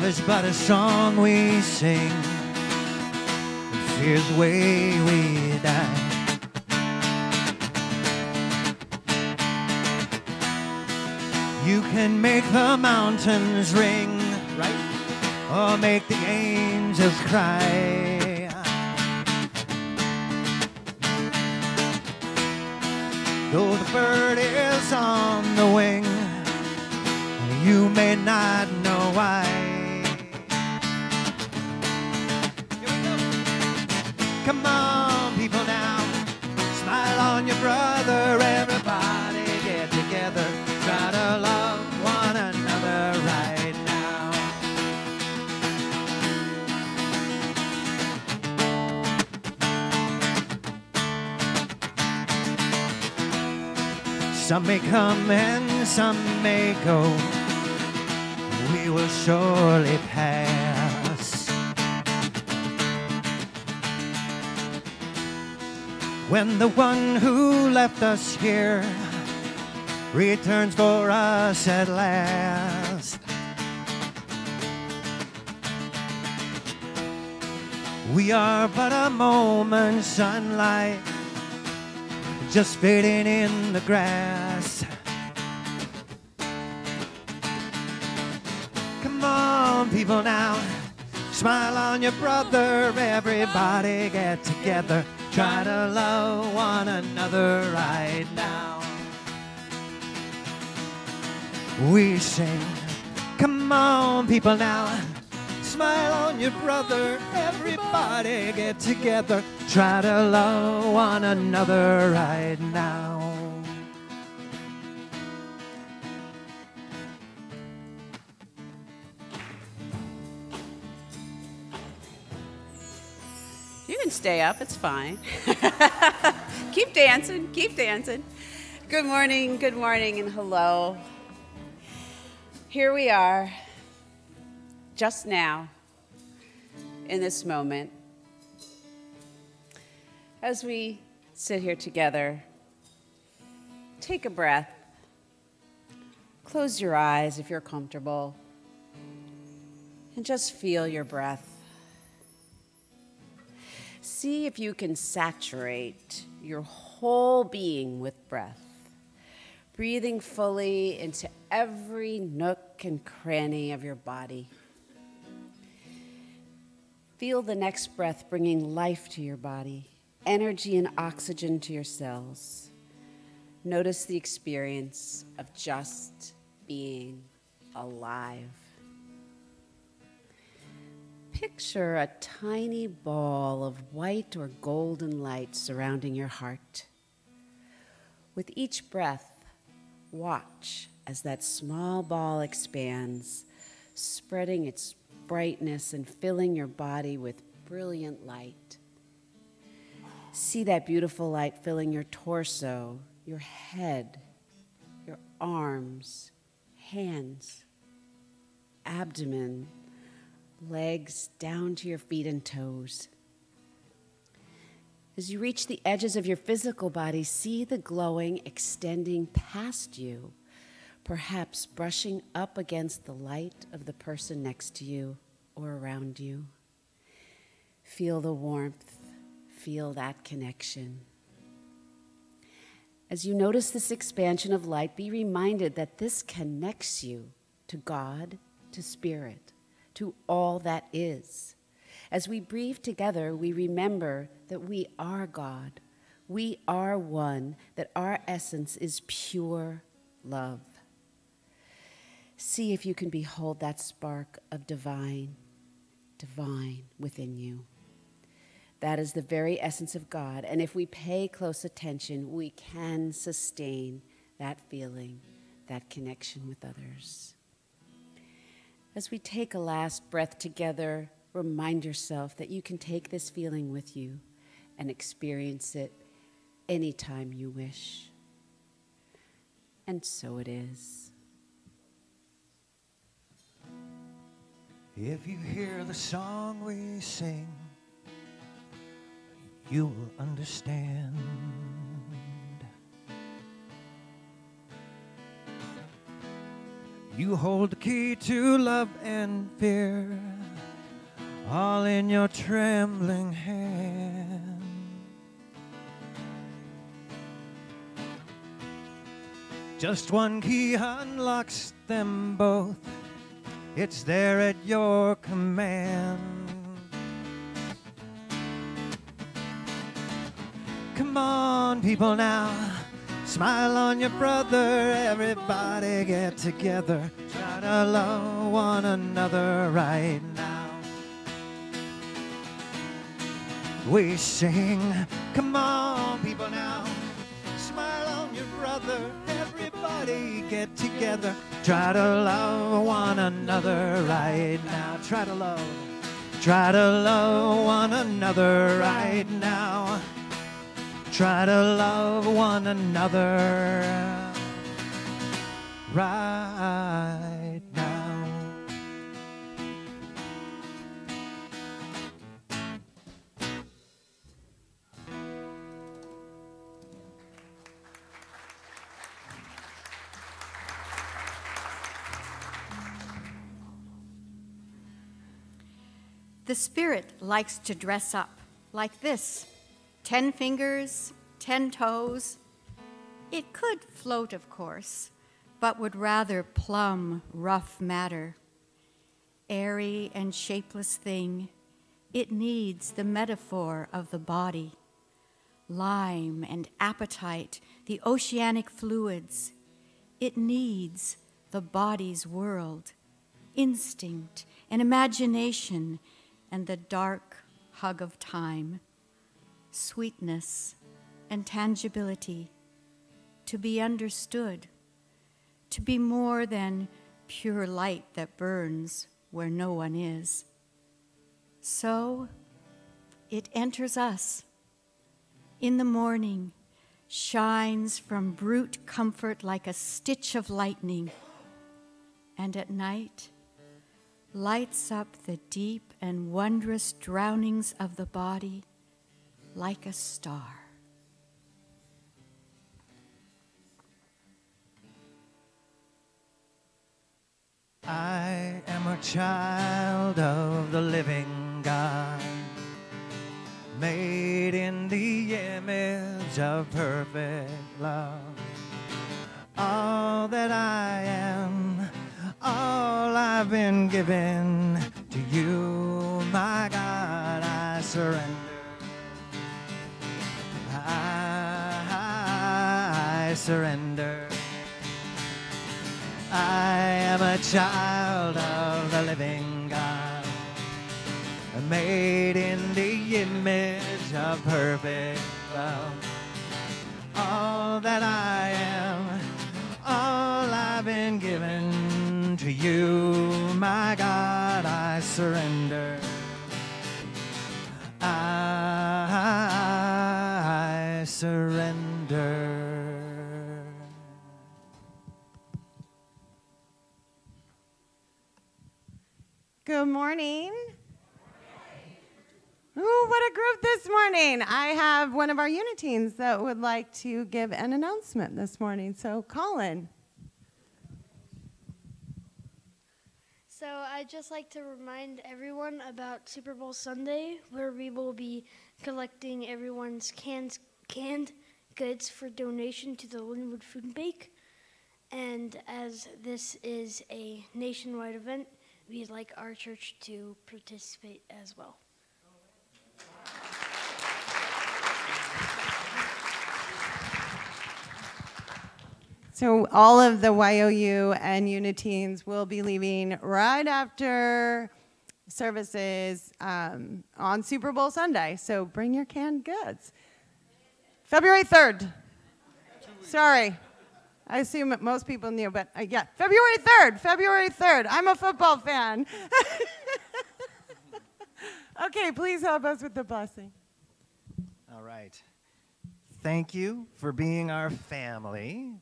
Love is but a song we sing, and fear's the way we die. You can make the mountains ring, right? Or make the angels cry. Though the bird is on the wing, you may not know why. Here we go. Come on, people now. Smile on your brother. Everybody get together. Try to love one another right now. Some may come and some may go. We will surely pass. When the one who left us here returns for us at last, we are but a moment's sunlight, just fading in the grass. Come on, people now, smile on your brother. Everybody get together. Try to love one another right now. We sing, come on, people now, smile on your brother. Everybody get together. Try to love one another right now. You can stay up, it's fine. Keep dancing, keep dancing. Good morning, and hello. Here we are, just now, in this moment. As we sit here together, take a breath. Close your eyes if you're comfortable, and just feel your breath. See if you can saturate your whole being with breath, breathing fully into every nook and cranny of your body. Feel the next breath bringing life to your body, energy and oxygen to your cells. Notice the experience of just being alive. Picture a tiny ball of white or golden light surrounding your heart. With each breath, watch as that small ball expands, spreading its brightness and filling your body with brilliant light. See that beautiful light filling your torso, your head, your arms, hands, abdomen, legs down to your feet and toes. As you reach the edges of your physical body, see the glowing extending past you, perhaps brushing up against the light of the person next to you or around you. Feel the warmth, feel that connection. As you notice this expansion of light, be reminded that this connects you to God, to Spirit, to all that is. As we breathe together, we remember that we are God. We are one, that our essence is pure love. See if you can behold that spark of divine within you. That is the very essence of God, and if we pay close attention, we can sustain that feeling, that connection with others. As we take a last breath together, remind yourself that you can take this feeling with you and experience it anytime you wish. And so it is. If you hear the song we sing, you will understand. You hold the key to love and fear, all in your trembling hand. Just one key unlocks them both. It's there at your command. Come on, people now, smile on your brother. Everybody get together. Try to love one another right now. We sing, come on, people now, smile on your brother. Everybody get together. Try to love one another right now. Try to love one another right now. Try to love one another right now. The spirit likes to dress up like this. 10 fingers, 10 toes. It could float, of course, but would rather plumb rough matter. Airy and shapeless thing, it needs the metaphor of the body. Lime and appetite, the oceanic fluids. It needs the body's world, instinct and imagination, and the dark hug of time. Sweetness and tangibility, to be understood, to be more than pure light that burns where no one is. So it enters us. In the morning, shines from brute comfort like a stitch of lightning, and at night, lights up the deep and wondrous drownings of the body like a star. I am a child of the living God, made in the image of perfect love. All that I am, all I've been given to you, my God, I surrender. I surrender. I am a child of the living God, made in the image of perfect love. All that I am, all I've been given to you, my God, I surrender. I surrender. Good morning. Ooh, what a group this morning. I have one of our uniteens that would like to give an announcement this morning. So, Colin. So I'd just like to remind everyone about Super Bowl Sunday, where we will be collecting everyone's canned goods for donation to the Lynnwood Food Bank. And as this is a nationwide event, we'd like our church to participate as well. So all of the YOU and Uniteens will be leaving right after services on Super Bowl Sunday. So bring your canned goods. February 3rd. Sorry. I assume that most people knew, but yeah, February 3rd. February 3rd. I'm a football fan. Okay, please help us with the blessing. All right. Thank you for being our family.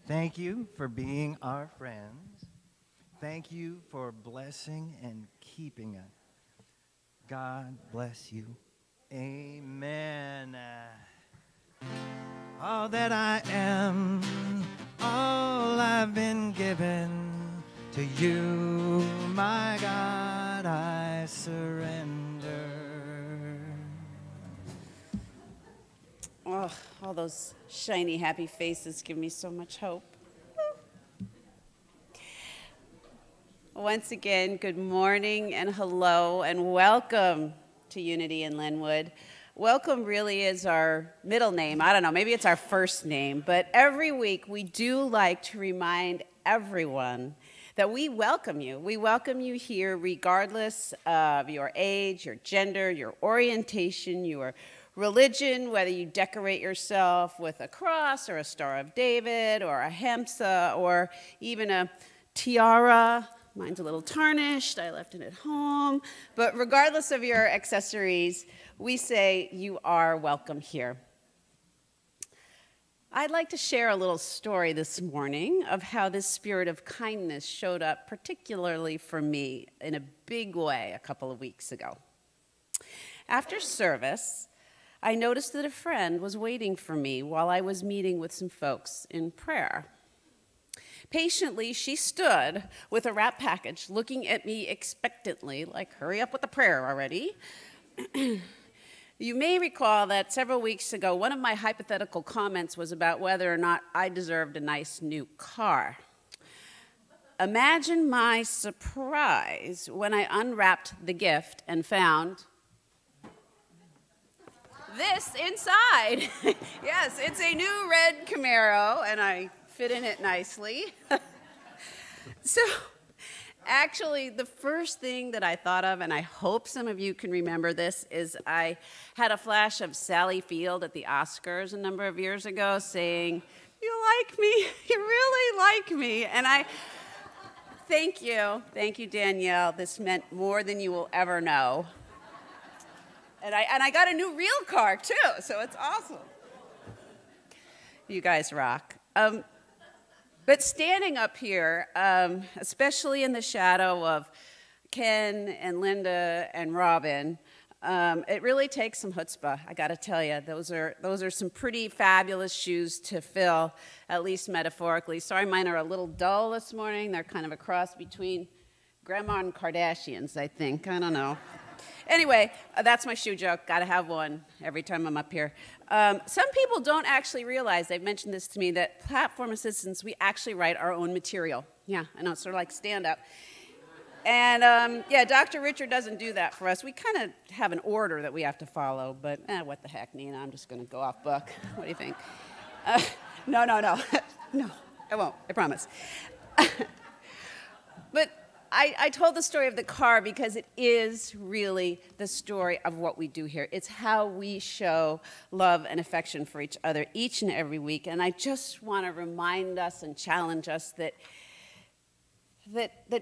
Thank you for being our friends. Thank you for blessing and keeping us. God bless you. Amen. All that I am, all I've been given To you, my God, I surrender. Oh, all those shiny, happy faces give me so much hope. Once again, good morning and hello and welcome to Unity in Lynnwood. Welcome really is our middle name. I don't know, maybe it's our first name, but every week we do like to remind everyone that we welcome you. We welcome you here regardless of your age, your gender, your orientation, your religion, whether you decorate yourself with a cross or a Star of David or a hemsa or even a tiara. Mine's a little tarnished. I left it at home. But regardless of your accessories, we say you are welcome here. I'd like to share a little story this morning of how this spirit of kindness showed up particularly for me in a big way a couple of weeks ago. After service, I noticed that a friend was waiting for me while I was meeting with some folks in prayer. Patiently, she stood with a wrap package looking at me expectantly, like, hurry up with the prayer already. You may recall that several weeks ago, one of my hypothetical comments was about whether or not I deserved a nice new car. Imagine my surprise when I unwrapped the gift and found this inside. Yes, it's a new red Camaro, and I fit in it nicely. So, actually, the first thing that I thought of, and I hope some of you can remember this, is I had a flash of Sally Field at the Oscars a number of years ago saying, "You like me, you really like me." And thank you, Danielle. This meant more than you will ever know. And I got a new real car, too, so it's awesome. You guys rock. But standing up here, especially in the shadow of Ken and Linda and Robin, it really takes some chutzpah, I gotta tell you. Those are some pretty fabulous shoes to fill, at least metaphorically. Sorry, mine are a little dull this morning. They're kind of a cross between Grandma and Kardashians, I think. I don't know. Anyway, that's my shoe joke. Got to have one every time I'm up here. Some people don't actually realize, they've mentioned this to me, that platform assistants, we actually write our own material. Yeah, I know, sort of like stand-up. And yeah, Dr. Richard doesn't do that for us. We kind of have an order that we have to follow, but what the heck, Nina, I'm just going to go off book. What do you think? No. No, I won't, I promise. But I told the story of the car because it is really the story of what we do here. It's how we show love and affection for each other each and every week. And I just want to remind us and challenge us that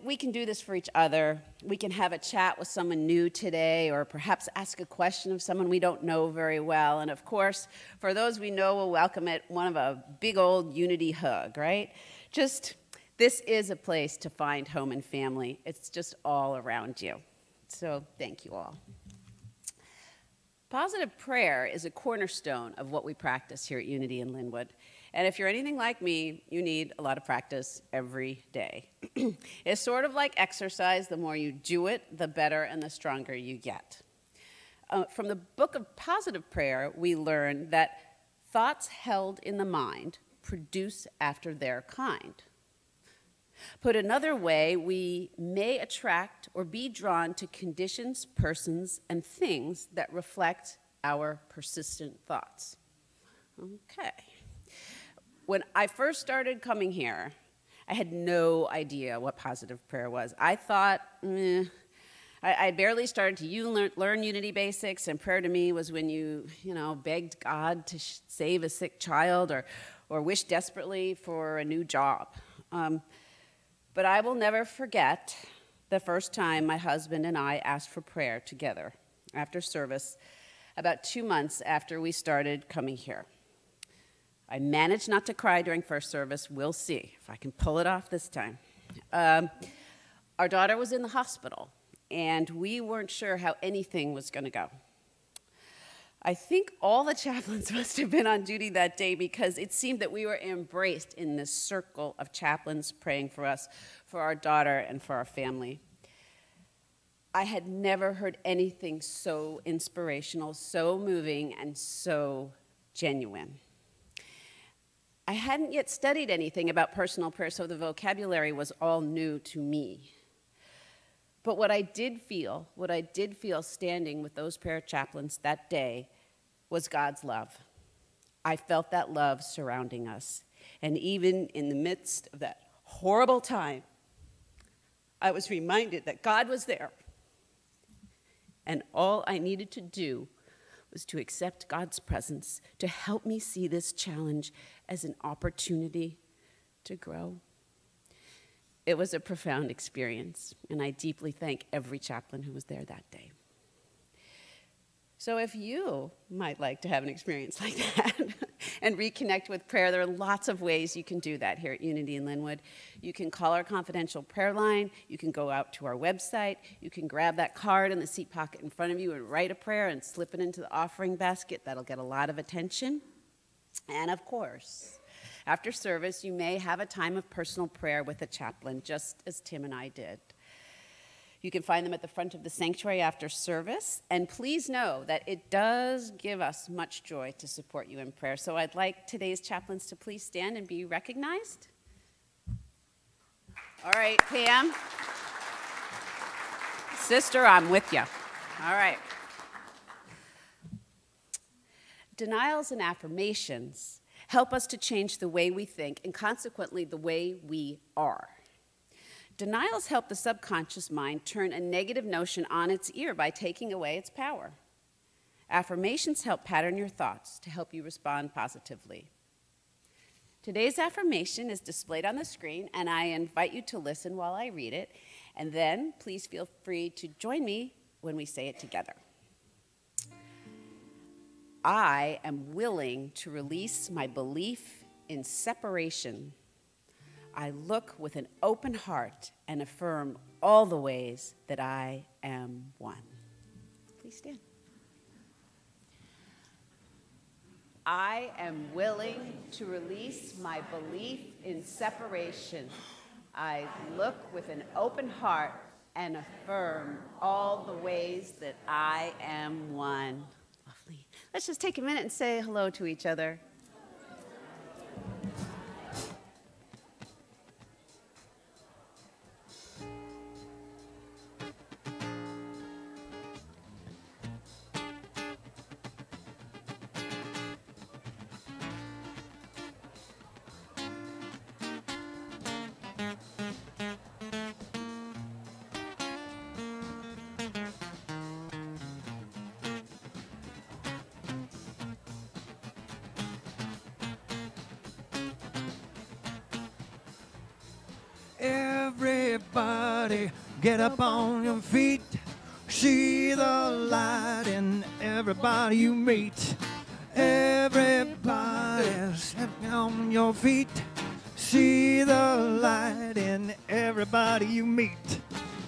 we can do this for each other. We can have a chat with someone new today, or perhaps ask a question of someone we don't know very well. And of course, for those we know, we'll welcome it one of a big old unity hug, right? This is a place to find home and family. It's just all around you. So thank you all. Positive prayer is a cornerstone of what we practice here at Unity in Lynnwood. And if you're anything like me, you need a lot of practice every day. It's sort of like exercise. The more you do it, the better and the stronger you get. From the book of Positive Prayer, we learn that thoughts held in the mind produce after their kind. Put another way, we may attract or be drawn to conditions, persons, and things that reflect our persistent thoughts. Okay. When I first started coming here, I had no idea what positive prayer was. I thought, I barely started to learn Unity basics, and prayer to me was when you begged God to save a sick child or wish desperately for a new job. But I will never forget the first time my husband and I asked for prayer together after service, about 2 months after we started coming here. I managed not to cry during first service. We'll see if I can pull it off this time. Our daughter was in the hospital, and we weren't sure how anything was going to go. I think all the chaplains must have been on duty that day because it seemed that we were embraced in this circle of chaplains praying for us, for our daughter, and for our family. I had never heard anything so inspirational, so moving, and so genuine. I hadn't yet studied anything about personal prayer, so the vocabulary was all new to me. But what I did feel standing with those prayer chaplains that day was God's love. I felt that love surrounding us. And even in the midst of that horrible time, I was reminded that God was there. And all I needed to do was to accept God's presence to help me see this challenge as an opportunity to grow. It was a profound experience, and I deeply thank every chaplain who was there that day. So if you might like to have an experience like that and reconnect with prayer, there are lots of ways you can do that here at Unity in Lynnwood. You can call our confidential prayer line. You can go out to our website. You can grab that card in the seat pocket in front of you and write a prayer and slip it into the offering basket. That'll get a lot of attention. And of course, after service, you may have a time of personal prayer with a chaplain, just as Tim and I did. You can find them at the front of the sanctuary after service. And please know that it does give us much joy to support you in prayer. So I'd like today's chaplains to please stand and be recognized. All right, Pam. Sister, I'm with you. All right. Denials and affirmations help us to change the way we think and consequently the way we are. Denials help the subconscious mind turn a negative notion on its ear by taking away its power. Affirmations help pattern your thoughts to help you respond positively. Today's affirmation is displayed on the screen, and I invite you to listen while I read it, and then please feel free to join me when we say it together. I am willing to release my belief in separation. I look with an open heart and affirm all the ways that I am one. Please stand. I am willing to release my belief in separation. I look with an open heart and affirm all the ways that I am one. Lovely. Let's just take a minute and say hello to each other. Everybody, get up on your feet. See the light in everybody you meet. Everybody, step on your feet. See the light in everybody you meet.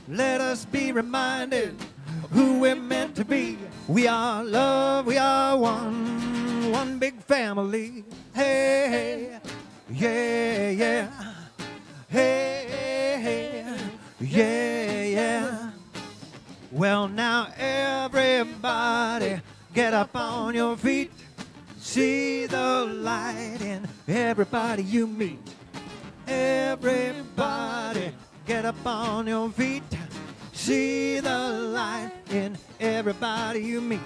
Let us be reminded of who we're meant to be. We are love, we are one big family. Hey, yeah, yeah. Hey, hey, yeah, yeah. Well, now everybody, get up on your feet. See the light in everybody you meet. Everybody, get up on your feet. See the light in everybody you meet.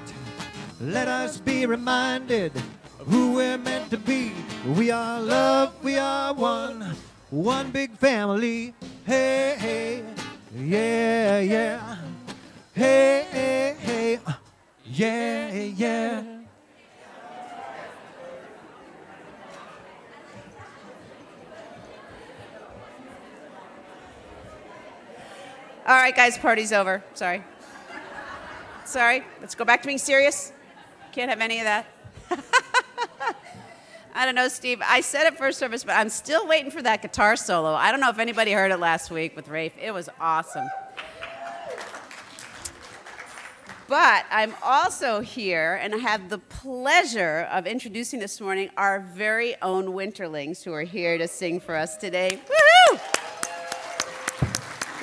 Let us be reminded of who we're meant to be. We are love, we are one big family. Hey, hey, yeah, yeah. Hey, hey, hey, yeah, yeah. All right, guys, party's over. Sorry. Sorry. Let's go back to being serious. Can't have any of that. I don't know, Steve. I said it first service, but I'm still waiting for that guitar solo. I don't know if anybody heard it last week with Rafe. It was awesome. But I'm also here, and I have the pleasure of introducing this morning our very own Winterlings who are here to sing for us today. Woohoo!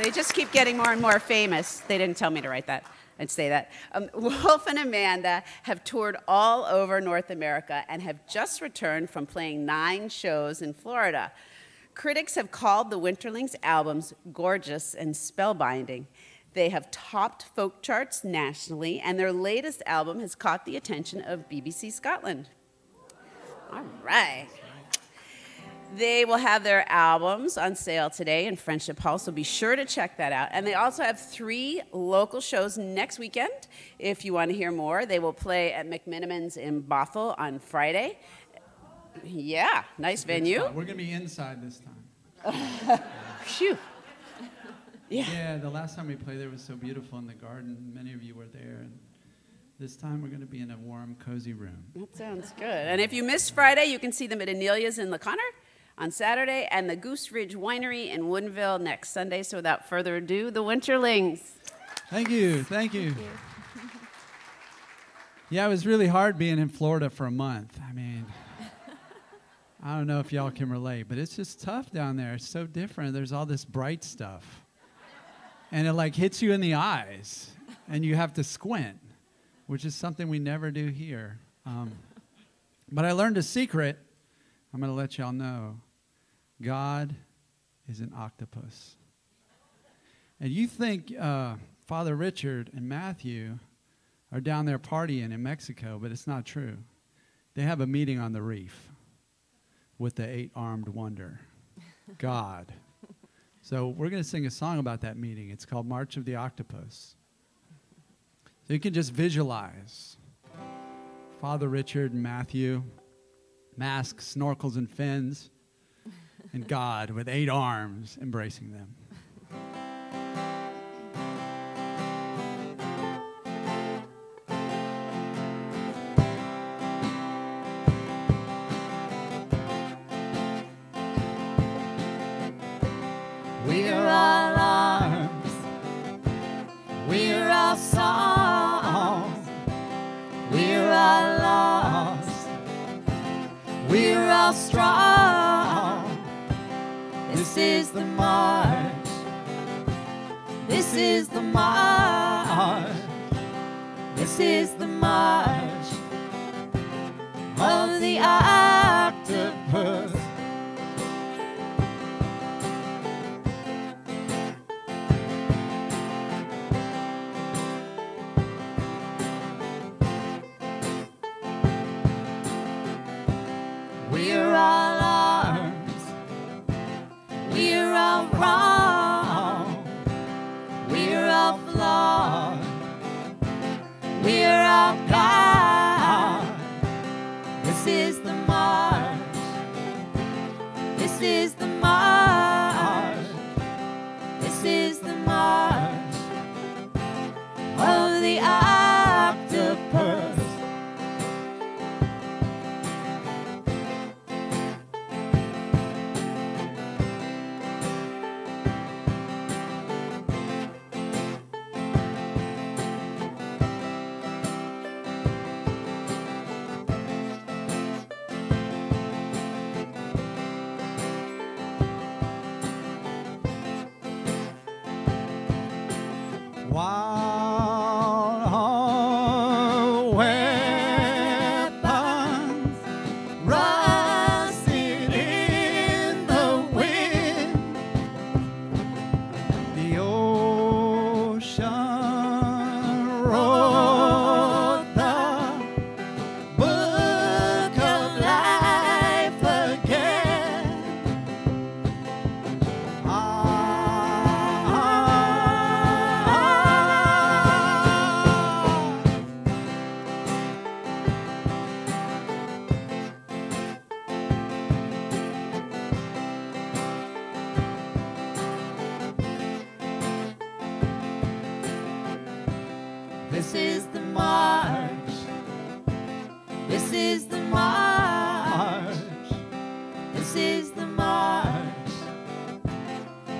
They just keep getting more and more famous. They didn't tell me to write that. I'd say that. Wolf and Amanda have toured all over North America and have just returned from playing 9 shows in Florida. Critics have called the Winterlings albums gorgeous and spellbinding. They have topped folk charts nationally, and their latest album has caught the attention of BBC Scotland. All right. They will have their albums on sale today in Friendship Hall, so be sure to check that out. And they also have 3 local shows next weekend. If you want to hear more, they will play at McMiniman's in Bothell on Friday. Yeah, nice venue. We're going to be inside this time. Phew. Yeah, the last time we played there was so beautiful in the garden. Many of you were there. And this time we're going to be in a warm, cozy room. That sounds good. And if you missed Friday, you can see them at Anelia's in LaConner on Saturday and the Goose Ridge Winery in Woodinville next Sunday. So without further ado, the Winterlings. Thank you. Thank you. Yeah, it was really hard being in Florida for a month. I mean, I don't know if y'all can relate, but it's just tough down there. It's so different. There's all this bright stuff. And it like hits you in the eyes, and you have to squint, which is something we never do here. But I learned a secret. I'm going to let y'all know. God is an octopus. And you think Father Richard and Matthew are down there partying in Mexico, but it's not true. They have a meeting on the reef with the 8-armed wonder, God. So we're going to sing a song about that meeting. It's called March of the Octopus. So you can just visualize Father Richard and Matthew, masks, snorkels, and fins, and God with 8 arms embracing them. We're all arms, we're all songs, we're all lost, we're all strong. This is the march, this is the march, this is the march of the octopus. We're all arms, we're all wrong, we're all flawed, we're all God. This is the march, this is the march, this is the march of the octopus. While our weapons rusted in the wind, the ocean wrote the book of life again. This is the march. This is the march. This is the march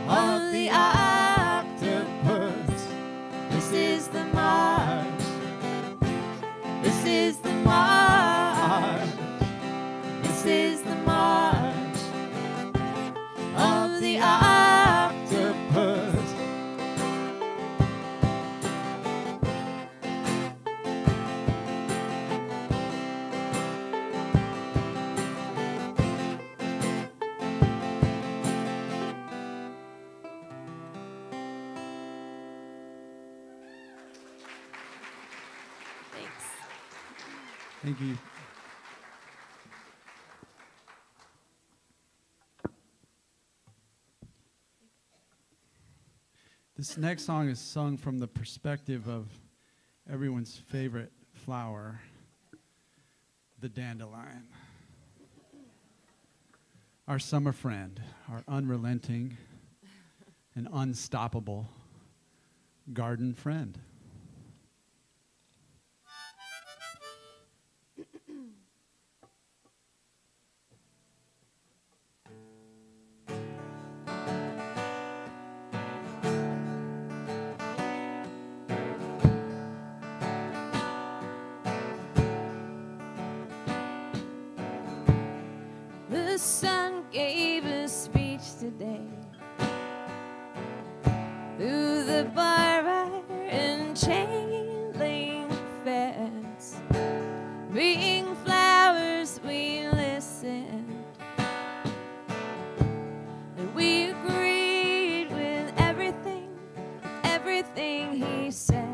of the octopus. This is the march. Thank you. This next song is sung from the perspective of everyone's favorite flower, the dandelion. Our summer friend, our unrelenting and unstoppable garden friend. The sun gave a speech today through the barbed wire and chain link fence. Bringing flowers, we listened, and we agreed with everything he said.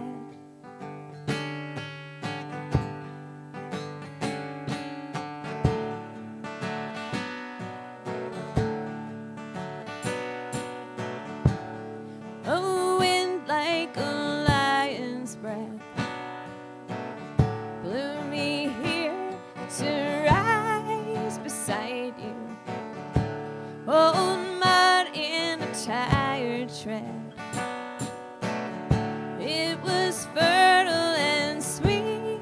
A wind like a lion's breath blew me here to rise beside you. Old mud in a tired tread. It was fertile and sweet,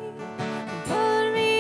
pulled me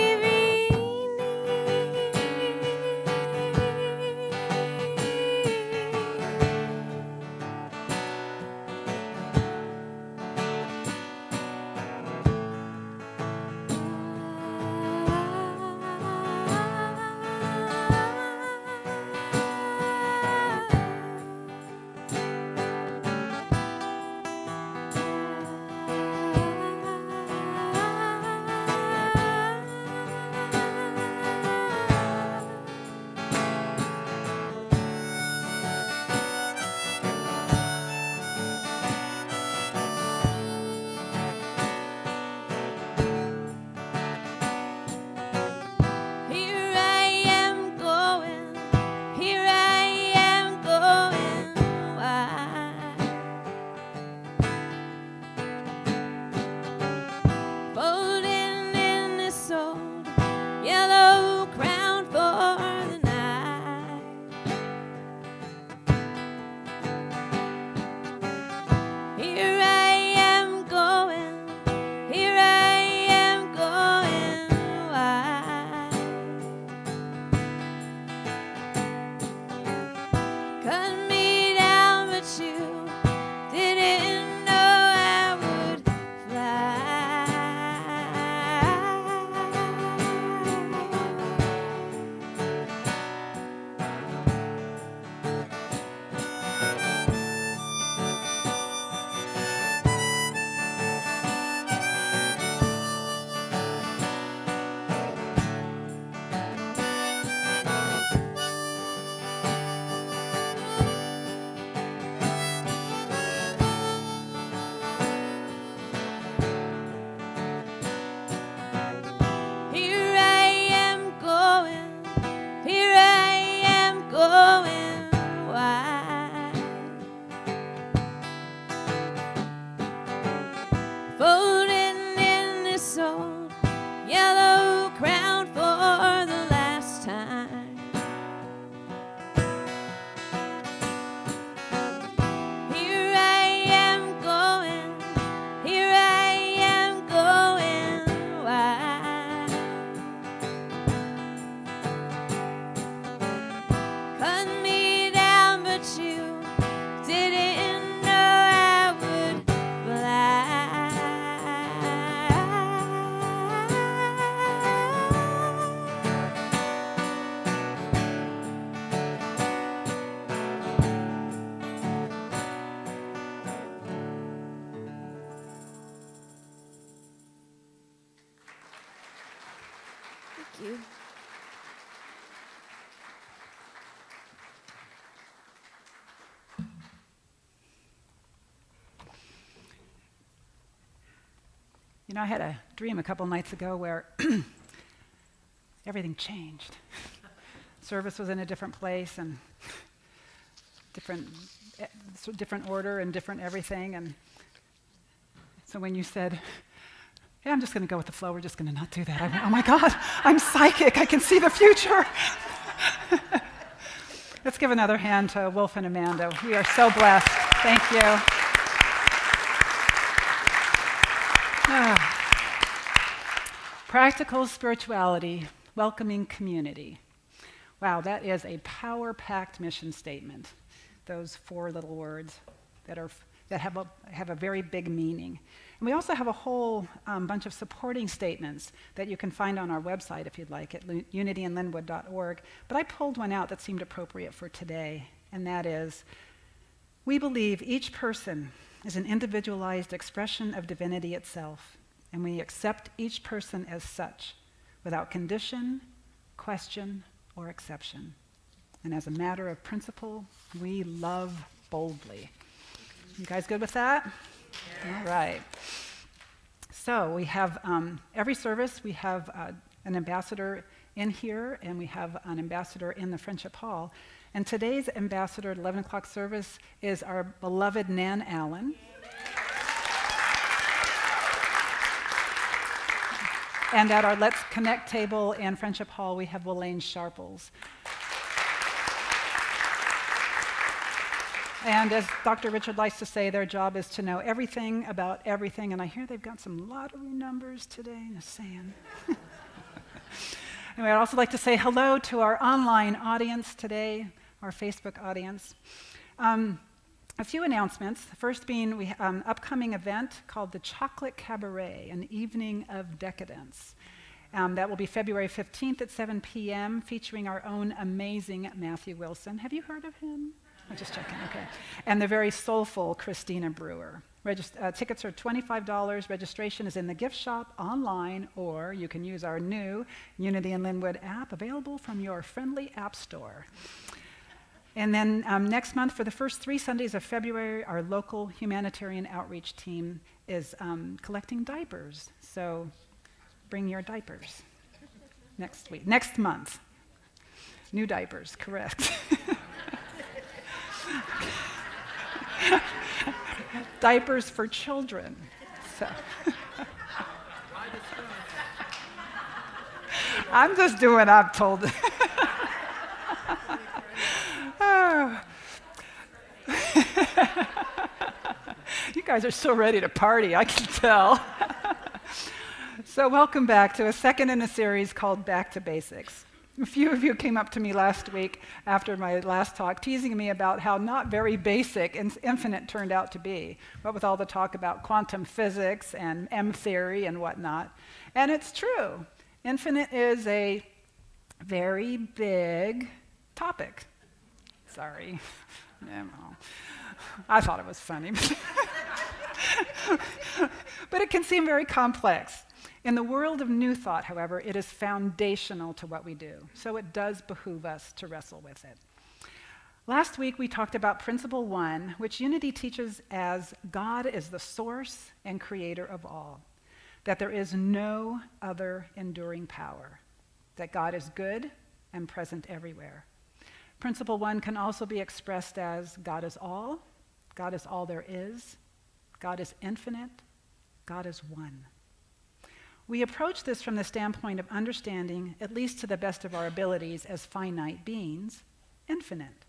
you. You know, I had a dream a couple nights ago where everything changed. Service was in a different place and different order and different everything. And so when you said, "Yeah, I'm just going to go with the flow, we're just going to not do that," I went, "Oh my God, I'm psychic, I can see the future." Let's give another hand to Wolf and Amanda. We are so blessed. Thank you. Practical spirituality, welcoming community. Wow, that is a power-packed mission statement. Those 4 little words that have a very big meaning. And we also have a whole bunch of supporting statements that you can find on our website if you'd like, at unityinlynnwood.org. But I pulled one out that seemed appropriate for today, and that is, we believe each person is an individualized expression of divinity itself, and we accept each person as such, without condition, question, or exception. And as a matter of principle, we love boldly. You guys good with that? Yeah. All right. So we have every service, we have an ambassador in here, and we have an ambassador in the Friendship Hall. And today's ambassador at 11 o'clock service is our beloved Nan Allen. And at our Let's Connect table in Friendship Hall, we have Welaine Sharples. And as Dr. Richard likes to say, their job is to know everything about everything. And I hear they've got some lottery numbers today, just saying. Anyway, I'd also like to say hello to our online audience today, our Facebook audience. A few announcements. The first being we have an upcoming event called the Chocolate Cabaret, an evening of decadence. That will be February 15th at 7 p.m., featuring our own amazing Matthew Wilson. Have you heard of him? I'm just checking, okay. And the very soulful Christina Brewer. Tickets are $25. Registration is in the gift shop online, or you can use our new Unity in Lynnwood app, available from your friendly app store. And then next month, for the first 3 Sundays of February, our local humanitarian outreach team is collecting diapers. So bring your diapers next month. New diapers, correct. Diapers for children. So. I'm just doing what I'm told. Oh. You guys are so ready to party, I can tell. So welcome back to a second in a series called Back to Basics. A few of you came up to me last week after my last talk, teasing me about how not very basic and infinite turned out to be, what with all the talk about quantum physics and M theory and whatnot. And it's true. Infinite is a very big topic. Sorry. I thought it was funny. But it can seem very complex. In the world of New Thought, however, it is foundational to what we do, so it does behoove us to wrestle with it. Last week, we talked about Principle 1, which Unity teaches as God is the source and creator of all, that there is no other enduring power, that God is good and present everywhere. Principle 1 can also be expressed as God is all there is, God is infinite, God is one. We approach this from the standpoint of understanding, at least to the best of our abilities as finite beings, infinite.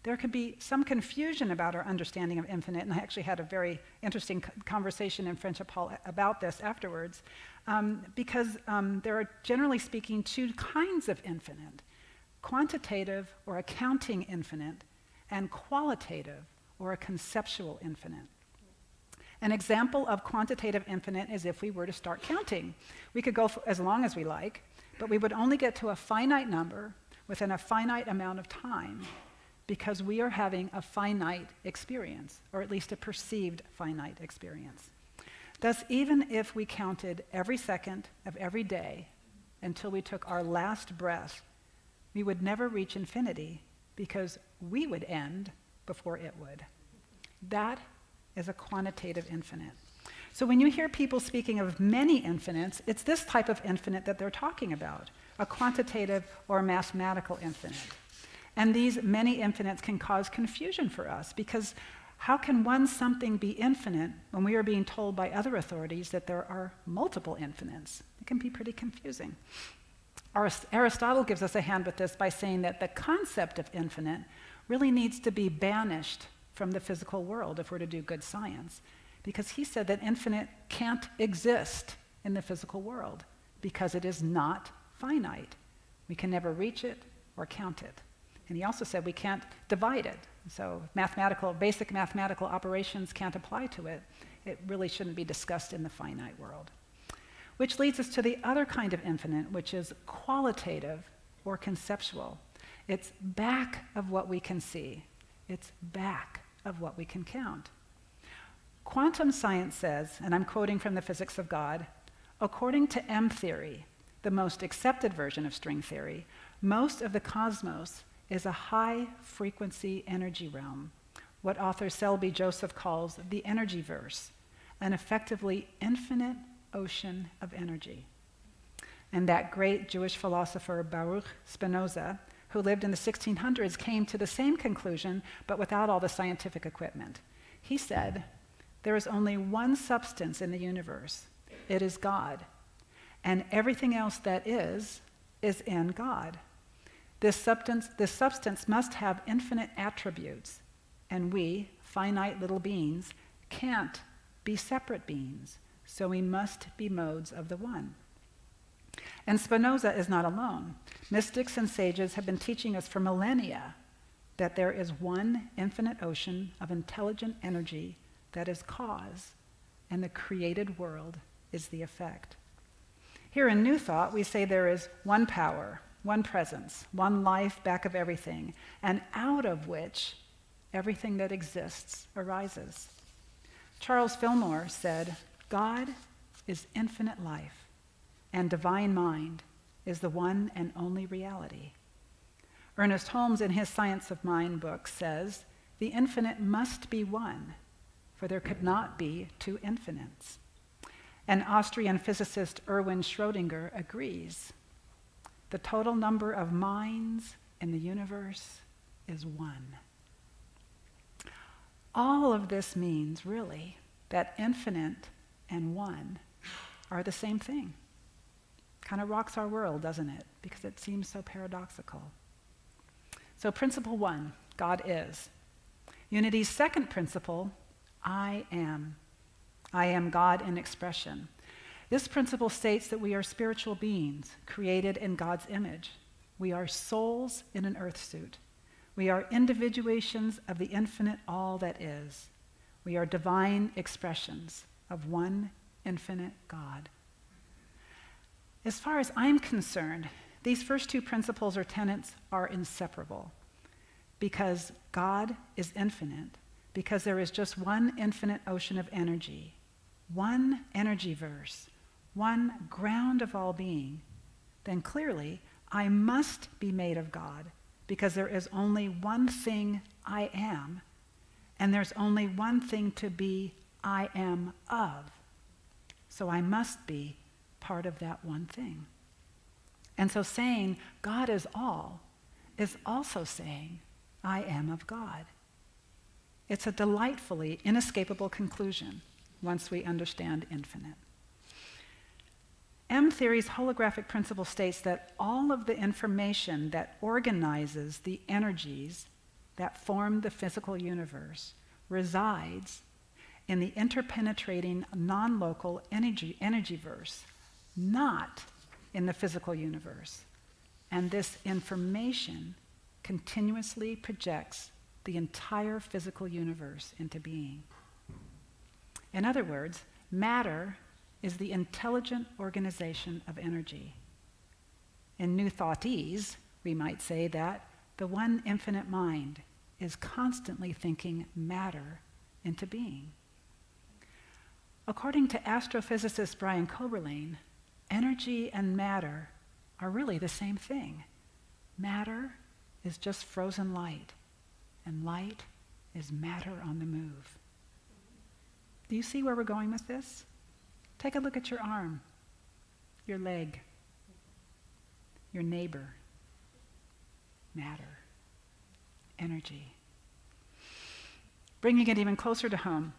There could be some confusion about our understanding of infinite, and I actually had a very interesting conversation in Friendship Hall about this afterwards, because there are, generally speaking, 2 kinds of infinite: quantitative or a counting infinite, and qualitative or a conceptual infinite. An example of quantitative infinite is if we were to start counting. We could go for as long as we like, but we would only get to a finite number within a finite amount of time, because we are having a finite experience, or at least a perceived finite experience. Thus, even if we counted every second of every day until we took our last breath, we would never reach infinity, because we would end before it would. That is a quantitative infinite. So when you hear people speaking of many infinites, it's this type of infinite that they're talking about, a quantitative or mathematical infinite. And these many infinites can cause confusion for us, because how can one something be infinite when we are being told by other authorities that there are multiple infinites? It can be pretty confusing. Aristotle gives us a hand with this by saying that the concept of infinite really needs to be banished from the physical world if we're to do good science, because he said that infinite can't exist in the physical world because it is not finite. We can never reach it or count it. And he also said we can't divide it. So basic mathematical operations can't apply to it. It really shouldn't be discussed in the finite world. Which leads us to the other kind of infinite, which is qualitative or conceptual. It's back of what we can see. It's back of what we can count. Quantum science says, and I'm quoting from the Physics of God, according to M theory, the most accepted version of string theory, most of the cosmos is a high-frequency energy realm, what author Selby Joseph calls the energy-verse, an effectively infinite ocean of energy. And that great Jewish philosopher Baruch Spinoza, who lived in the 1600s, came to the same conclusion, but without all the scientific equipment. He said, there is only one substance in the universe. It is God. And everything else that is in God. This substance must have infinite attributes, and we, finite little beings, can't be separate beings, so we must be modes of the one. And Spinoza is not alone. Mystics and sages have been teaching us for millennia that there is one infinite ocean of intelligent energy that is cause, and the created world is the effect. Here in New Thought, we say there is one power, one presence, one life back of everything, and out of which everything that exists arises. Charles Fillmore said, God is infinite life, and divine mind is the one and only reality. Ernest Holmes, in his Science of Mind book, says, the infinite must be one, for there could not be two infinites. And Austrian physicist Erwin Schrödinger agrees. The total number of minds in the universe is one. All of this means, really, that infinite and one are the same thing. Kind of rocks our world, doesn't it? Because it seems so paradoxical. So principle one, God is. Unity's second principle, I am. I am God in expression. This principle states that we are spiritual beings created in God's image. We are souls in an earth suit. We are individuations of the infinite all that is. We are divine expressions of one infinite God. As far as I'm concerned, these first two principles or tenets are inseparable, because God is infinite, because there is just one infinite ocean of energy, one energy verse, one ground of all being. Then clearly I must be made of God, because there is only one thing I am, and there's only one thing to be I am of. So I must be part of that one thing. And so saying God is all is also saying I am of God. It's a delightfully inescapable conclusion once we understand infinite. M theory's holographic principle states that all of the information that organizes the energies that form the physical universe resides in the interpenetrating non-local energy verse, not in the physical universe. And this information continuously projects the entire physical universe into being. In other words, matter is the intelligent organization of energy. In New Thoughtese, we might say that the one infinite mind is constantly thinking matter into being. According to astrophysicist Brian Koberlein, energy and matter are really the same thing. Matter is just frozen light, and light is matter on the move. Do you see where we're going with this? Take a look at your arm, your leg, your neighbor, matter, energy. Bringing it even closer to home,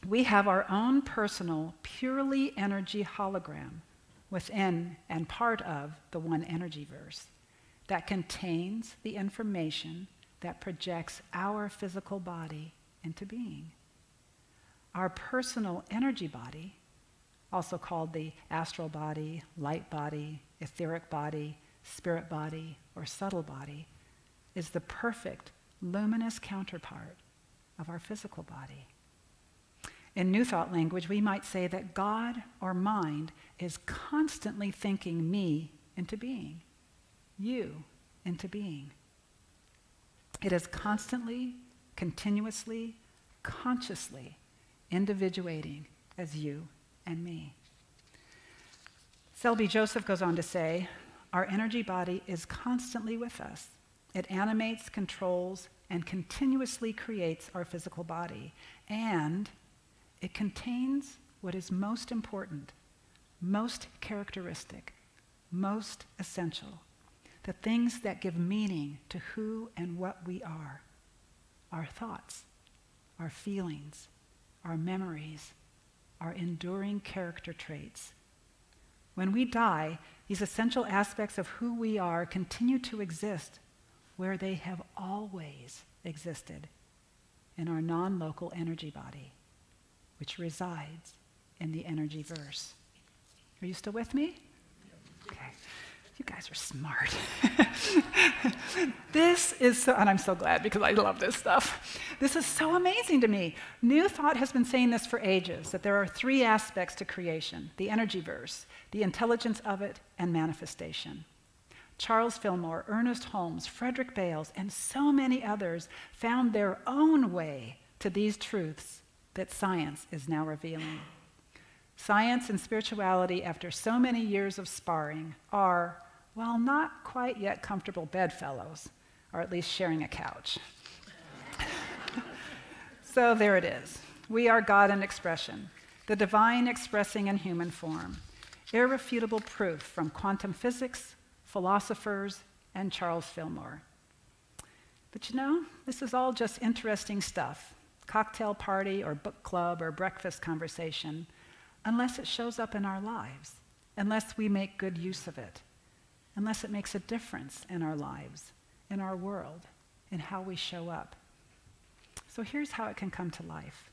we have our own personal, purely energy hologram within and part of the one energy verse that contains the information that projects our physical body into being. Our personal energy body, also called the astral body, light body, etheric body, spirit body, or subtle body, is the perfect luminous counterpart of our physical body. In New Thought language, we might say that God or mind is constantly thinking me into being, you into being. It is constantly, continuously, consciously individuating as you and me. Selby Joseph goes on to say, our energy body is constantly with us. It animates, controls, and continuously creates our physical body. And it contains what is most important, most characteristic, most essential, the things that give meaning to who and what we are, our thoughts, our feelings, our memories, our enduring character traits. When we die, these essential aspects of who we are continue to exist where they have always existed, in our non-local energy body, which resides in the energy verse. Are you still with me? Okay. You guys are smart. This is so, and I'm so glad because I love this stuff. This is so amazing to me. New Thought has been saying this for ages, that there are three aspects to creation: the energy verse, the intelligence of it, and manifestation. Charles Fillmore, Ernest Holmes, Frederick Bales, and so many others found their own way to these truths that science is now revealing. Science and spirituality, after so many years of sparring, are, well, not quite yet comfortable bedfellows, or at least sharing a couch. So there it is. We are God in expression, the divine expressing in human form. Irrefutable proof from quantum physics, philosophers, and Charles Fillmore. But you know, this is all just interesting stuff, cocktail party or book club or breakfast conversation, unless it shows up in our lives, unless we make good use of it, unless it makes a difference in our lives, in our world, in how we show up. So here's how it can come to life.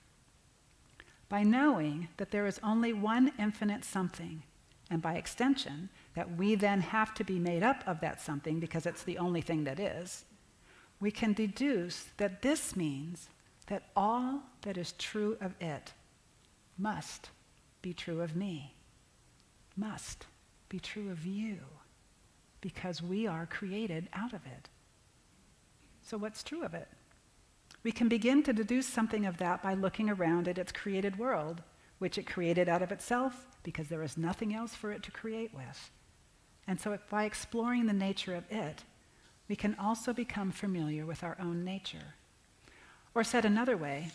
By knowing that there is only one infinite something, and by extension, that we then have to be made up of that something because it's the only thing that is, we can deduce that this means that all that is true of it must be true of me, must be true of you, because we are created out of it. So what's true of it? We can begin to deduce something of that by looking around at its created world, which it created out of itself because there is nothing else for it to create with. And so by exploring the nature of it, we can also become familiar with our own nature. Or said another way,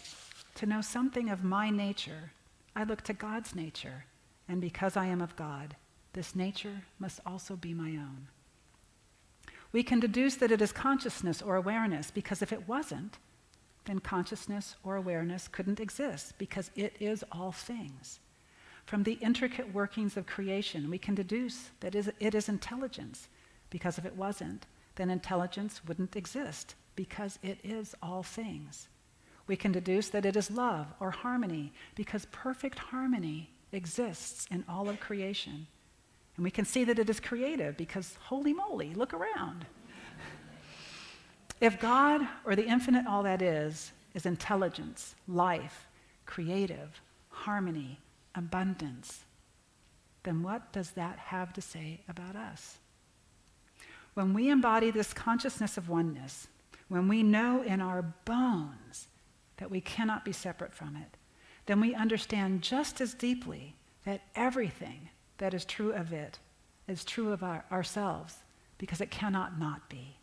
to know something of my nature, I look to God's nature, and because I am of God, this nature must also be my own. We can deduce that it is consciousness or awareness, because if it wasn't, then consciousness or awareness couldn't exist, because it is all things. From the intricate workings of creation, we can deduce that it is intelligence, because if it wasn't, then intelligence wouldn't exist, because it is all things. We can deduce that it is love or harmony, because perfect harmony exists in all of creation. And we can see that it is creative, because holy moly, look around. If God, or the infinite all that is intelligence, life, creative, harmony, abundance, then what does that have to say about us? When we embody this consciousness of oneness, when we know in our bones that we cannot be separate from it, then we understand just as deeply that everything that is true of it is true of ourselves, because it cannot not be.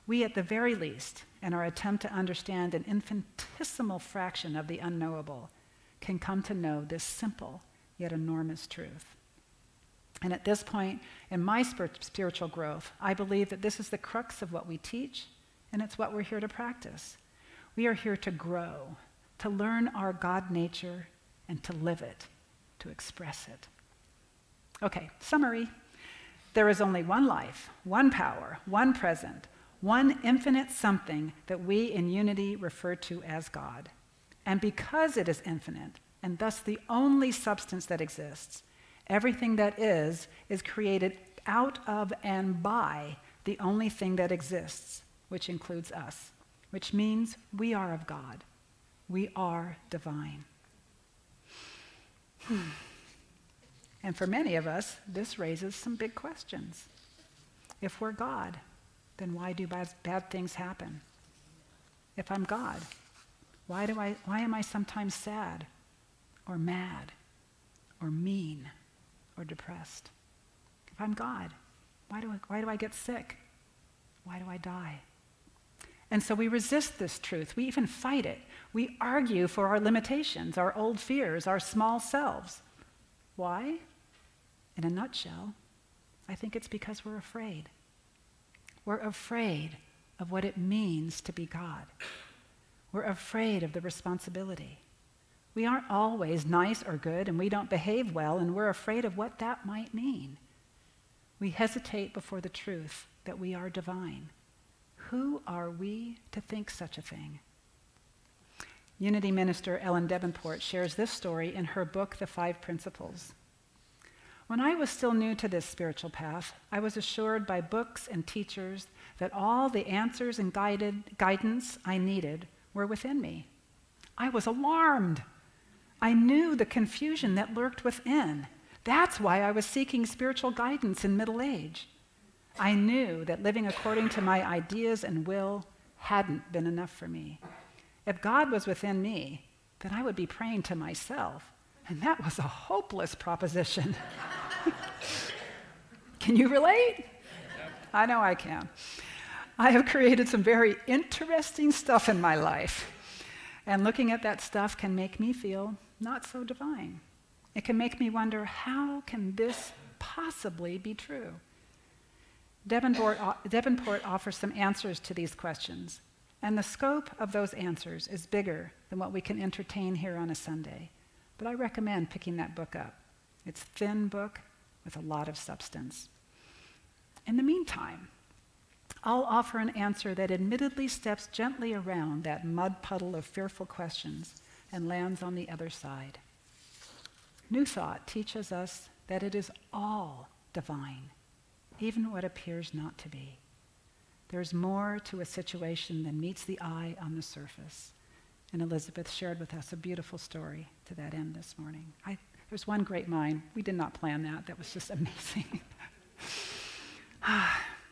We, at the very least, in our attempt to understand an infinitesimal fraction of the unknowable, can come to know this simple yet enormous truth. And at this point in my spiritual growth, I believe that this is the crux of what we teach, and it's what we're here to practice. We are here to grow, to learn our God nature, and to live it, to express it. Okay, summary. There is only one life, one power, one present, one infinite something that we in unity refer to as God. And because it is infinite, and thus the only substance that exists, everything that is created out of and by the only thing that exists, which includes us, which means we are of God. We are divine. And for many of us, this raises some big questions. If we're God, then why do bad things happen? If I'm God, why am I sometimes sad or mad or mean or depressed? If I'm God, why do I get sick? Why do I die? And so we resist this truth. We even fight it. We argue for our limitations, our old fears, our small selves. Why? In a nutshell, I think it's because we're afraid. We're afraid of what it means to be God. We're afraid of the responsibility. We aren't always nice or good, and we don't behave well, and we're afraid of what that might mean. We hesitate before the truth that we are divine. Who are we to think such a thing? Unity minister Ellen Davenport shares this story in her book, The 5 Principles. When I was still new to this spiritual path, I was assured by books and teachers that all the answers and guidance I needed were within me. I was alarmed. I knew the confusion that lurked within. That's why I was seeking spiritual guidance in middle age. I knew that living according to my ideas and will hadn't been enough for me. If God was within me, then I would be praying to myself, and that was a hopeless proposition. Can you relate? I know I can. I have created some very interesting stuff in my life, and looking at that stuff can make me feel not so divine. It can make me wonder, how can this possibly be true? Davenport offers some answers to these questions, and the scope of those answers is bigger than what we can entertain here on a Sunday. But I recommend picking that book up. It's a thin book with a lot of substance. In the meantime, I'll offer an answer that admittedly steps gently around that mud puddle of fearful questions and lands on the other side. New Thought teaches us that it is all divine, even what appears not to be. There's more to a situation than meets the eye on the surface. And Elizabeth shared with us a beautiful story to that end this morning. There's one great mind. We did not plan that. That was just amazing.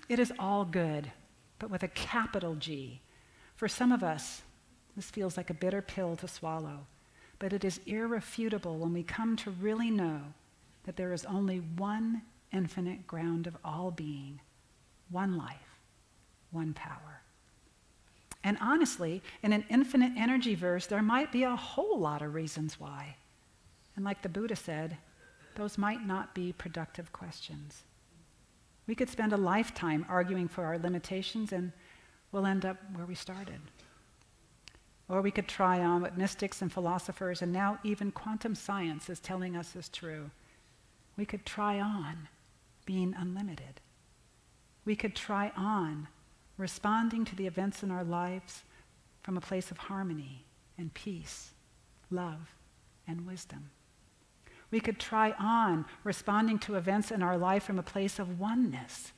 It is all good, but with a capital G. For some of us, this feels like a bitter pill to swallow, but it is irrefutable when we come to really know that there is only one infinite ground of all being, one life, one power. And honestly, in an infinite energy verse, there might be a whole lot of reasons why. And like the Buddha said, those might not be productive questions. We could spend a lifetime arguing for our limitations and we'll end up where we started. Or we could try on what mystics and philosophers and now even quantum science is telling us is true. We could try on being unlimited. We could try on responding to the events in our lives from a place of harmony and peace, love, and wisdom. We could try on responding to events in our life from a place of oneness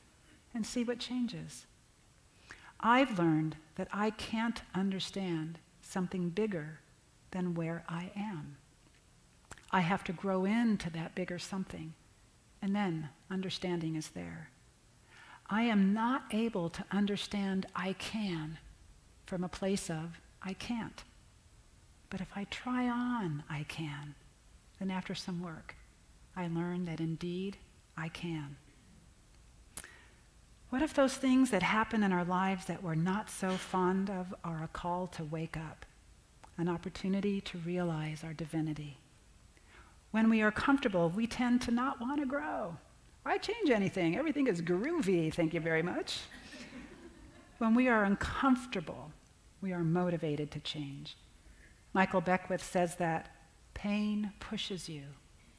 and see what changes. I've learned that I can't understand something bigger than where I am. I have to grow into that bigger something, and then understanding is there. I am not able to understand I can from a place of I can't. But if I try on I can, then after some work, I learn that indeed I can. What if those things that happen in our lives that we're not so fond of are a call to wake up, an opportunity to realize our divinity? When we are comfortable, we tend to not want to grow. Why change anything? Everything is groovy, thank you very much. When we are uncomfortable, we are motivated to change. Michael Beckwith says that pain pushes you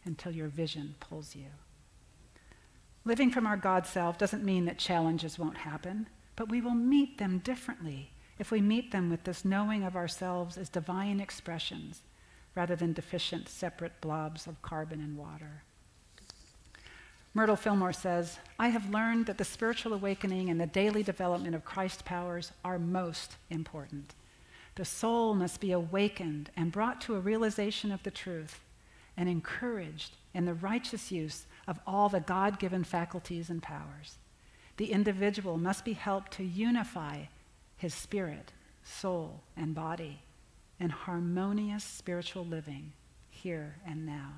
until your vision pulls you. Living from our God self doesn't mean that challenges won't happen, but we will meet them differently if we meet them with this knowing of ourselves as divine expressions rather than deficient, separate blobs of carbon and water. Myrtle Fillmore says, I have learned that the spiritual awakening and the daily development of Christ powers are most important. The soul must be awakened and brought to a realization of the truth and encouraged in the righteous use of all the God-given faculties and powers. The individual must be helped to unify his spirit, soul, and body in harmonious spiritual living here and now.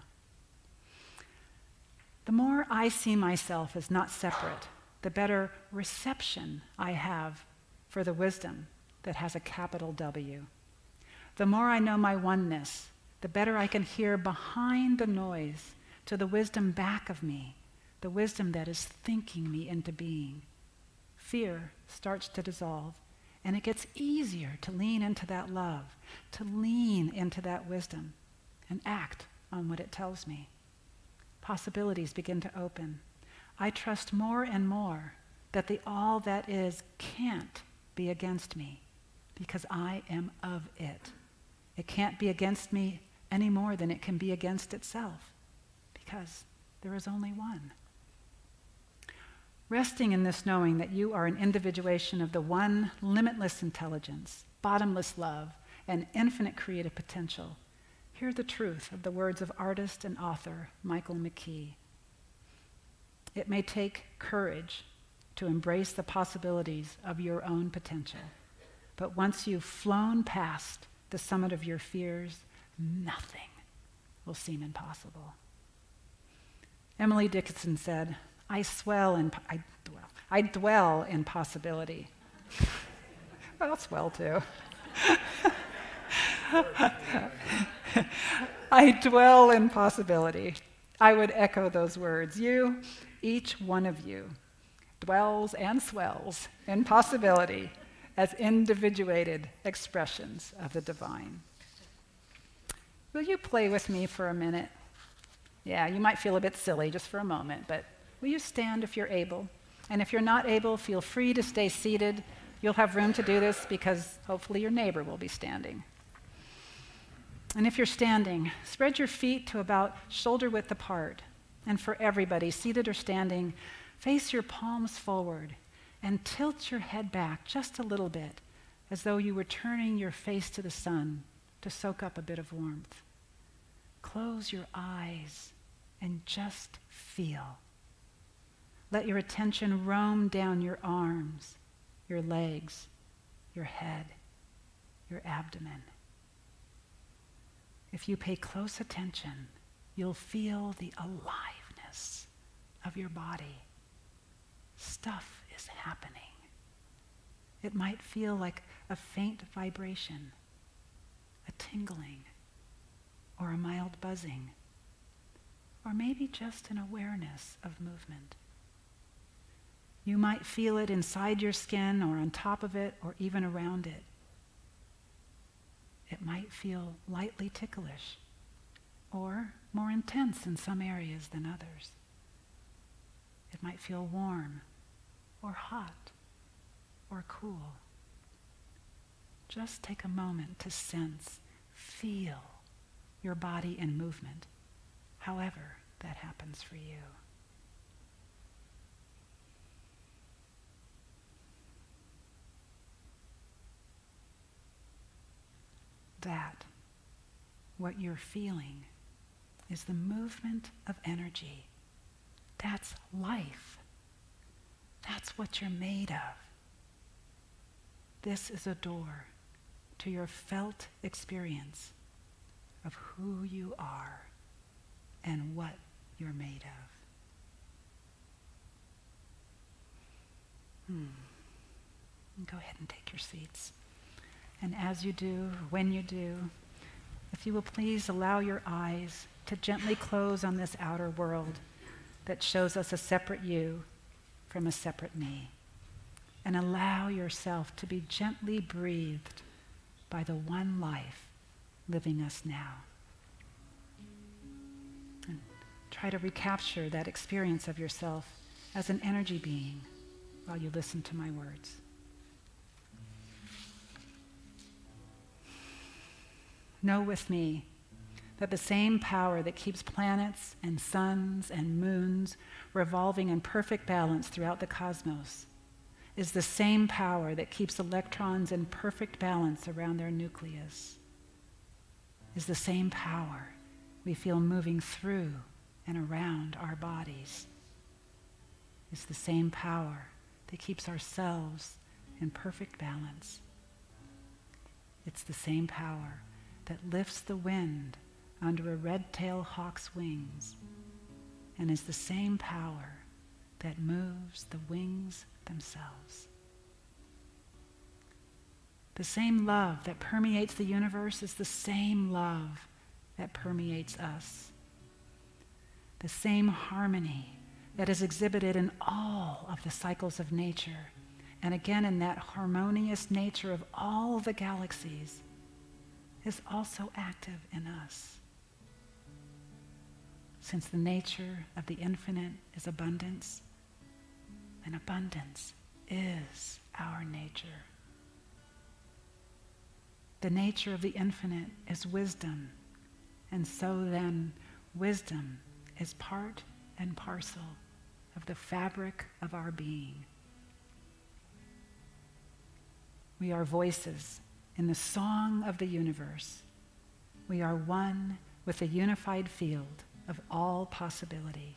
The more I see myself as not separate, the better reception I have for the wisdom that has a capital W. The more I know my oneness, the better I can hear behind the noise to the wisdom back of me, the wisdom that is thinking me into being. Fear starts to dissolve, and it gets easier to lean into that love, to lean into that wisdom, and act on what it tells me. Possibilities begin to open. I trust more and more that the all that is can't be against me because I am of it. It can't be against me any more than it can be against itself because there is only one. Resting in this knowing that you are an individuation of the one limitless intelligence, bottomless love, and infinite creative potential, hear the truth of the words of artist and author Michael McKee. It may take courage to embrace the possibilities of your own potential, but once you've flown past the summit of your fears, nothing will seem impossible. Emily Dickinson said, I dwell in possibility. Well, I'll swell too. I dwell in possibility. I would echo those words. You, each one of you, dwells and swells in possibility as individuated expressions of the divine. Will you play with me for a minute? Yeah, you might feel a bit silly just for a moment, but will you stand if you're able? And if you're not able, feel free to stay seated. You'll have room to do this because hopefully your neighbor will be standing. And if you're standing, spread your feet to about shoulder width apart. And for everybody, seated or standing, face your palms forward and tilt your head back just a little bit, as though you were turning your face to the sun to soak up a bit of warmth. Close your eyes and just feel. Let your attention roam down your arms, your legs, your head, your abdomen. If you pay close attention, you'll feel the aliveness of your body. Stuff is happening. It might feel like a faint vibration, a tingling, or a mild buzzing, or maybe just an awareness of movement. You might feel it inside your skin or on top of it or even around it. It might feel lightly ticklish or more intense in some areas than others. It might feel warm or hot or cool. Just take a moment to sense, feel your body in movement, however that happens for you. That, what you're feeling, is the movement of energy. That's life. That's what you're made of. This is a door to your felt experience of who you are and what you're made of. Go ahead and take your seats. And as you do, when you do, if you will please allow your eyes to gently close on this outer world, that shows us a separate you from a separate me. And allow yourself to be gently breathed by the one life living us now. And try to recapture that experience of yourself as an energy being while you listen to my words. Know with me that the same power that keeps planets and suns and moons revolving in perfect balance throughout the cosmos is the same power that keeps electrons in perfect balance around their nucleus, is the same power we feel moving through and around our bodies, is the same power that keeps our cells in perfect balance. It's the same power that lifts the wind under a red-tailed hawk's wings, and is the same power that moves the wings themselves. The same love that permeates the universe is the same love that permeates us. The same harmony that is exhibited in all of the cycles of nature, and again in that harmonious nature of all the galaxies, is also active in us. Since the nature of the infinite is abundance, and abundance is our nature. The nature of the infinite is wisdom, and so then wisdom is part and parcel of the fabric of our being. We are voices in the song of the universe. We are one with the unified field of all possibility,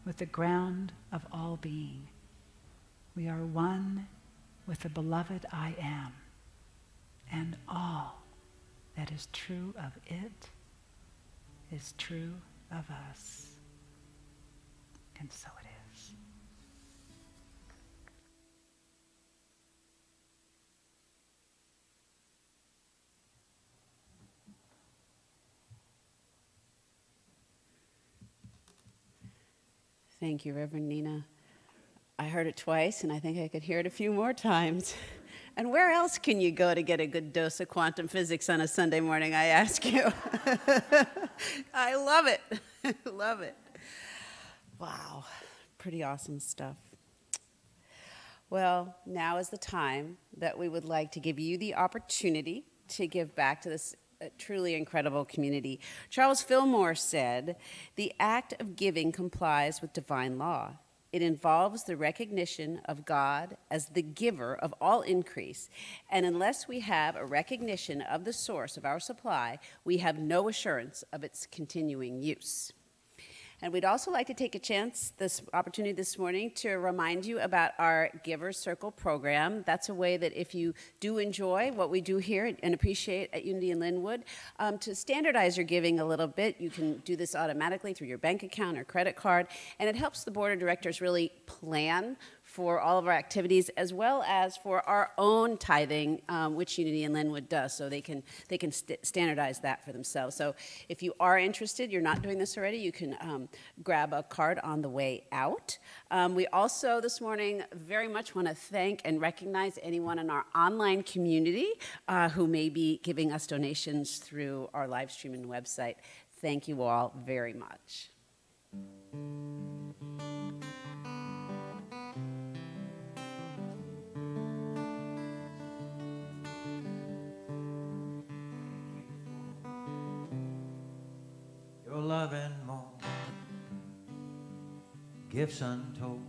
with the ground of all being. We are one with the beloved I am, and all that is true of it is true of us. And so it is. Thank you, Reverend Nina. I heard it twice, and I think I could hear it a few more times. And where else can you go to get a good dose of quantum physics on a Sunday morning, I ask you? I love it. I love it. Wow, pretty awesome stuff. Well, now is the time that we would like to give you the opportunity to give back to this truly incredible community. Charles Fillmore said, "The act of giving complies with divine law. It involves the recognition of God as the giver of all increase, and unless we have a recognition of the source of our supply, we have no assurance of its continuing use." And we'd also like to take a chance, this opportunity this morning, to remind you about our Giver's Circle program. That's a way that if you do enjoy what we do here and appreciate at Unity in Lynnwood, to standardize your giving a little bit, you can do this automatically through your bank account or credit card, and it helps the board of directors really plan for all of our activities, as well as for our own tithing, which Unity in Lynnwood does, so they can standardize that for themselves. So if you are interested, you're not doing this already, you can grab a card on the way out. We also this morning very much want to thank and recognize anyone in our online community who may be giving us donations through our live stream and website. Thank you all very much. Your love and more, gifts untold,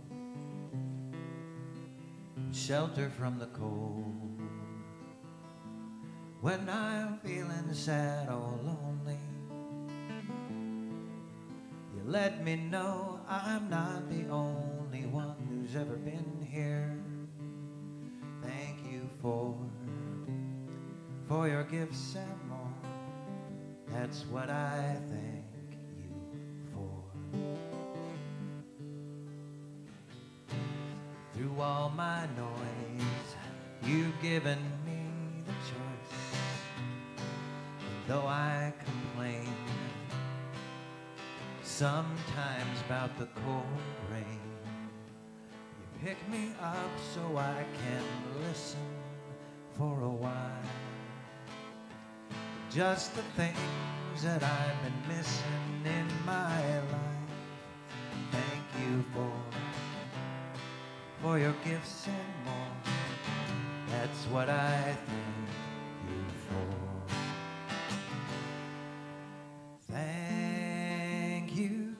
shelter from the cold. When I'm feeling sad or lonely, you let me know I'm not the only one who's ever been here. Thank you for your gifts and more. That's what I thank you for. Through all my noise, you've given me the choice. And though I complain, Sometimes about the cold rain, you pick me up so I can listen for a while. Just the things that I've been missing in my life. Thank you for your gifts and more. That's what I thank you for. Thank you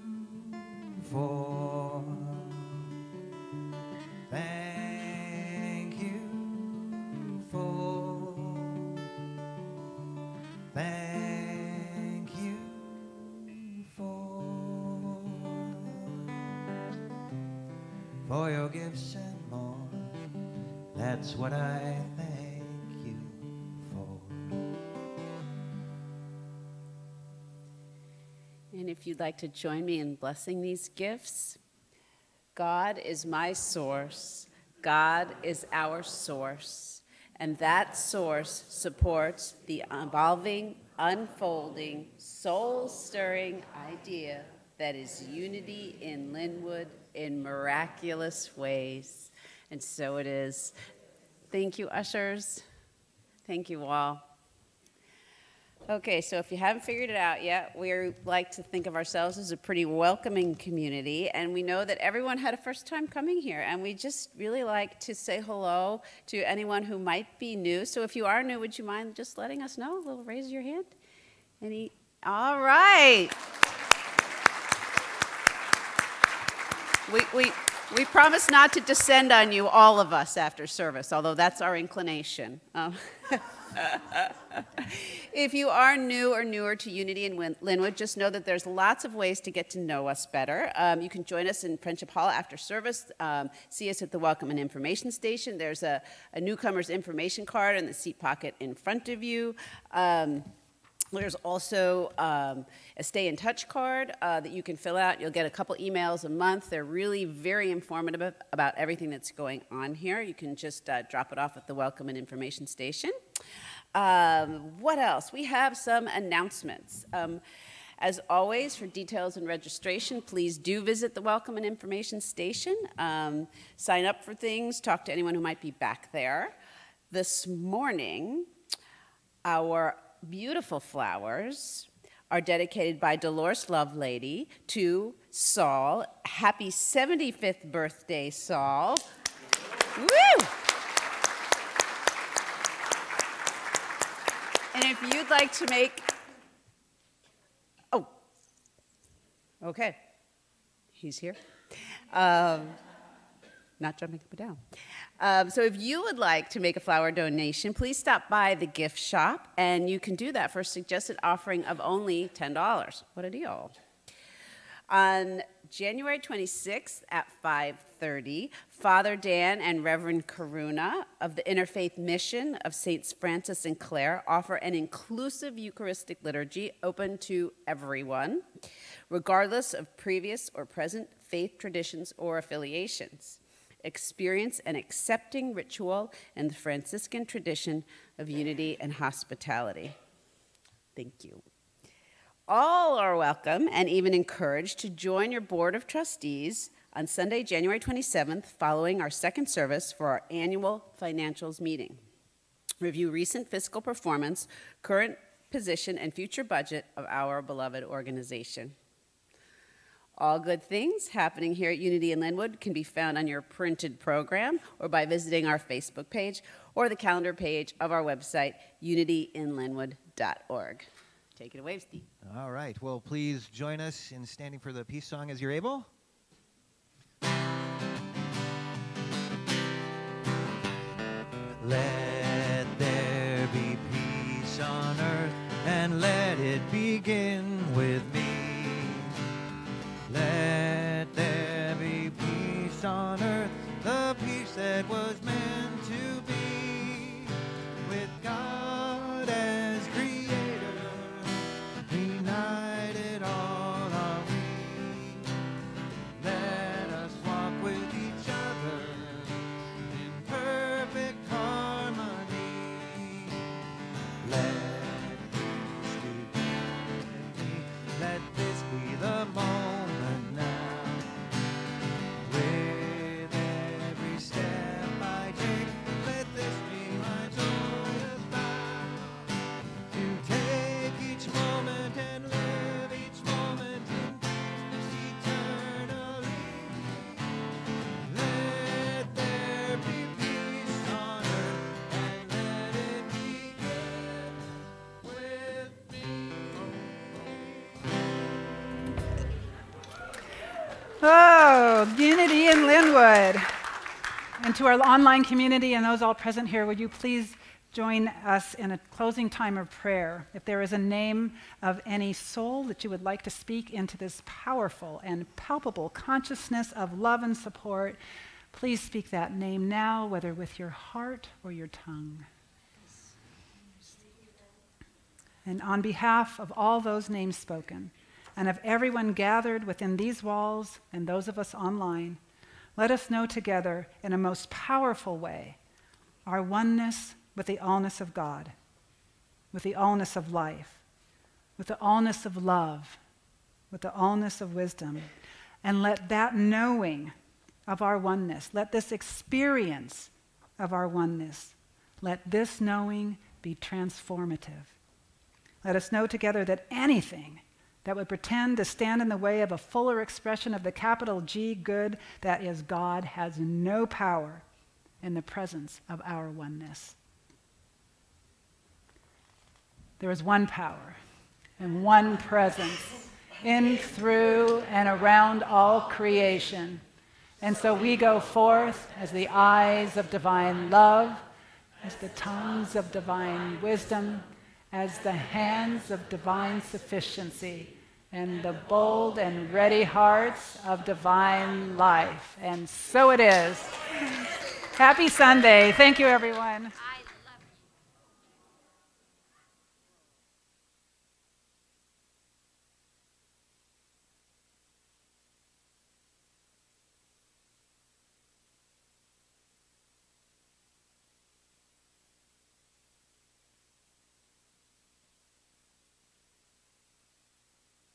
for. Thank you for. Thank you for your gifts and more. That's what I thank you for. And if you'd like to join me in blessing these gifts, God is my source. God is our source. And that source supports the evolving, unfolding, soul-stirring idea that is unity in Lynnwood in miraculous ways. And so it is. Thank you, ushers. Thank you all. Okay, so if you haven't figured it out yet, we like to think of ourselves as a pretty welcoming community, and we know that everyone had a first time coming here, and we just really like to say hello to anyone who might be new. So if you are new, would you mind just letting us know? A little raise your hand. All right. We promise not to descend on you, all of us, after service, although that's our inclination. If you are new or newer to Unity in Lynnwood, just know that there's lots of ways to get to know us better. You can join us in Friendship Hall after service, see us at the Welcome and Information Station. There's a newcomer's information card in the seat pocket in front of you. There's also a stay in touch card that you can fill out. You'll get a couple emails a month. They're really very informative about everything that's going on here. You can just drop it off at the Welcome and Information Station. What else? We have some announcements. As always, for details and registration, please do visit the Welcome and Information Station. Sign up for things, talk to anyone who might be back there. This morning, our beautiful flowers are dedicated by Dolores Lovelady to Saul. Happy 75th birthday, Saul. Woo! And if you'd like to make, oh, okay, he's here. Not jumping up and down. So if you would like to make a flower donation, please stop by the gift shop, and you can do that for a suggested offering of only $10. What a deal. On January 26th at 5:30, Father Dan and Reverend Karuna of the Interfaith Mission of Saints Francis and Clare offer an inclusive Eucharistic liturgy open to everyone, regardless of previous or present faith traditions or affiliations. Experience an accepting ritual in the Franciscan tradition of unity and hospitality. Thank you. All are welcome and even encouraged to join your Board of Trustees on Sunday, January 27th, following our second service for our annual financials meeting. Review recent fiscal performance, current position, and future budget of our beloved organization. All good things happening here at Unity in Lynnwood can be found on your printed program or by visiting our Facebook page or the calendar page of our website, unityinlynnwood.org. Take it away, Steve. All right. Well, please join us in standing for the peace song as you're able. Let there be peace on earth, and let it begin with me. Let there be peace on earth, the peace that was meant to be. With God as creator, united all are we. Let us walk with each other in perfect harmony. Let peace be, let this be the moment Oh, unity in Lynnwood. And to our online community and those all present here, would you please join us in a closing time of prayer? If there is a name of any soul that you would like to speak into this powerful and palpable consciousness of love and support, please speak that name now, whether with your heart or your tongue. And on behalf of all those names spoken, and of everyone gathered within these walls and those of us online, let us know together in a most powerful way our oneness with the allness of God, with the allness of life, with the allness of love, with the allness of wisdom. And let that knowing of our oneness, let this experience of our oneness, let this knowing be transformative. Let us know together that anything that would pretend to stand in the way of a fuller expression of the capital G good that is God has no power in the presence of our oneness. There is one power and one presence in, through, and around all creation. And so we go forth as the eyes of divine love, as the tongues of divine wisdom, as the hands of divine sufficiency, and the bold and ready hearts of divine life. And so it is. Happy Sunday. Thank you, everyone.